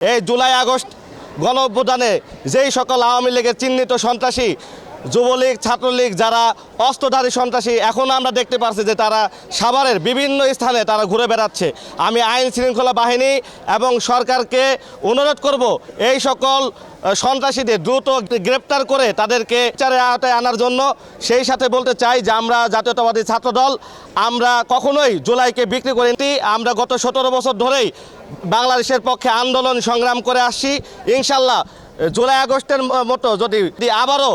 এই July August গণ অভ্যুত্থানে যেই সকল আওয়ামী লীগের চিহ্নিত সন্ত্রাসী, যুবলীগ, ছাত্রলীগ যারা অস্ত্রধারী সন্ত্রাসী, এখন আমরা দেখতে পাচ্ছি যে তারা সাভারের বিভিন্ন স্থানে তারা ঘুরে বেড়াচ্ছে। আমি আইন শৃঙ্খলা বাহিনী এবং সরকারকে অনুরোধ করব এই সকল সন্ত্রাসীদের দ্রুত গ্রেপ্তার করে তাদেরকে বিচারের আওতায় আনার জন্য। সেই সাথে বলতে চাই যে আমরা জাতীয়তাবাদী ছাত্রদল আমরা কখনোই জুলাইকে বিক্রি করিনি। আমরা গত 17 বছর ধরেই বাংলাদেশের পক্ষে আন্দোলন সংগ্রাম করে আসছি। ইনশাল্লাহ জুলাই আগস্টের মতো যদি আবারও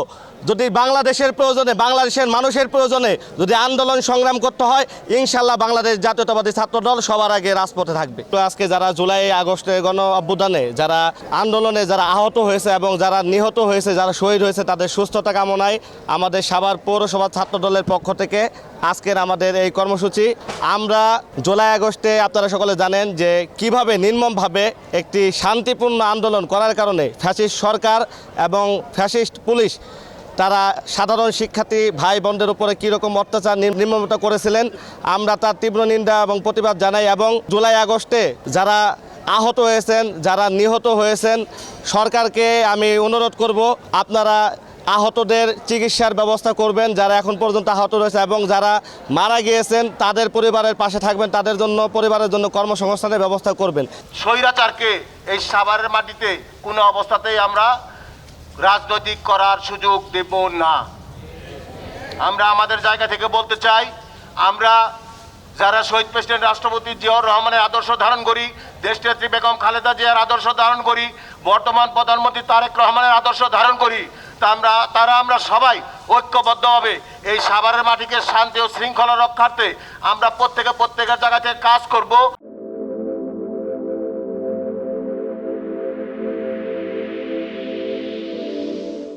বাংলাদেশের প্রয়োজনে, বাংলাদেশের মানুষের প্রয়োজনে যদি আন্দোলন সংগ্রাম করতে হয়, ইনশাল্লাহ বাংলাদেশ জাতীয়তাবাদী ছাত্রদল সবার আগে রাজপথে থাকবে। তো আজকে যারা জুলাই আগস্টের গণ অভ্যুত্থানে যারা আন্দোলনে যারা আহত হয়েছে এবং যারা নিহত হয়েছে, যারা শহীদ হয়েছে, তাদের সুস্থতা কামনায় আমাদের সাভার পৌরসভা ছাত্রদলের পক্ষ থেকে আজকের আমাদের এই কর্মসূচি। আমরা জুলাই আগস্টে আপনারা সকলে জানেন যে কিভাবে নির্মমভাবে একটি শান্তিপূর্ণ আন্দোলন করার কারণে ফ্যাসিস্ট সরকার এবং ফ্যাসিস্ট পুলিশ তারা সাধারণ শিক্ষার্থী ভাই বোনদের উপরে কীরকম অত্যাচার নির্মমতা করেছিলেন, আমরা তার তীব্র নিন্দা এবং প্রতিবাদ জানাই। এবং জুলাই আগস্টে যারা আহত হয়েছেন, যারা নিহত হয়েছেন, সরকারকে আমি অনুরোধ করব আপনারা আহতদের চিকিৎসার ব্যবস্থা করবেন, যারা এখন পর্যন্ত আহত রয়েছে, এবং যারা মারা গিয়েছেন তাদের পরিবারের পাশে থাকবেন, তাদের জন্য পরিবারের জন্য কর্মসংস্থানের ব্যবস্থা করবেন। স্বৈরাচারকে এই সাভারের মাটিতে কোনো অবস্থাতেই আমরা রাজনৈতিক করার সুযোগ দেব না। আমরা আমাদের জায়গা থেকে বলতে চাই, আমরা যারা শহীদ প্রেসিডেন্ট রাষ্ট্রপতি জিয়াউর রহমানের আদর্শ ধারণ করি, দেশনেত্রী বেগম খালেদা জিয়ার আদর্শ ধারণ করি, বর্তমান প্রধানমন্ত্রী তারেক রহমানের আদর্শ ধারণ করি, আমরা সবাই ঐক্যবদ্ধভাবে এই সাভারের মাটিকে শান্তি ও শৃঙ্খলা রক্ষার্থে আমরা প্রত্যেকের জায়গা থেকে কাজ করব।